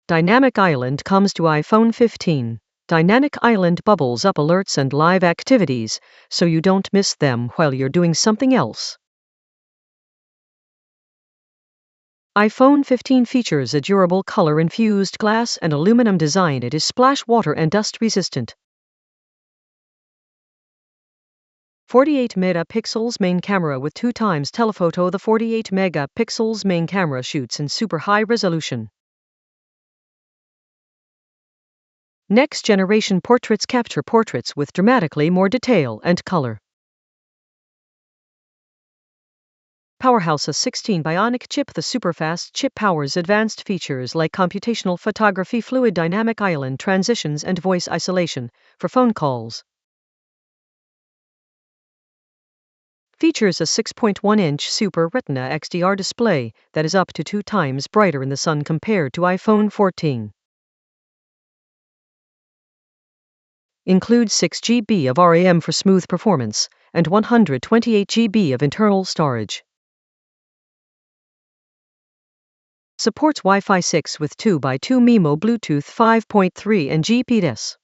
Dynamic Island comes to iPhone 15. Dynamic Island bubbles up alerts and live activities, so you don't miss them while you're doing something else. iPhone 15 features a durable color-infused glass and aluminum design. It is splash water and dust resistant. 48 megapixels main camera with 2x telephoto. The 48 megapixels main camera shoots in super high resolution. Next generation portraits capture portraits with dramatically more detail and color. POWERHOUSE A16 BIONIC CHIP. The superfast chip powers advanced features like computational photography, fluid dynamic island transitions, and voice isolation for phone calls. Features a 6.1-inch Super Retina XDR display that is up to 2 times brighter in the sun compared to iPhone 14. Includes 6 GB of RAM for smooth performance and 128 GB of internal storage. Supports Wi-Fi 6 with 2x2 MIMO, Bluetooth 5.3 and GPS.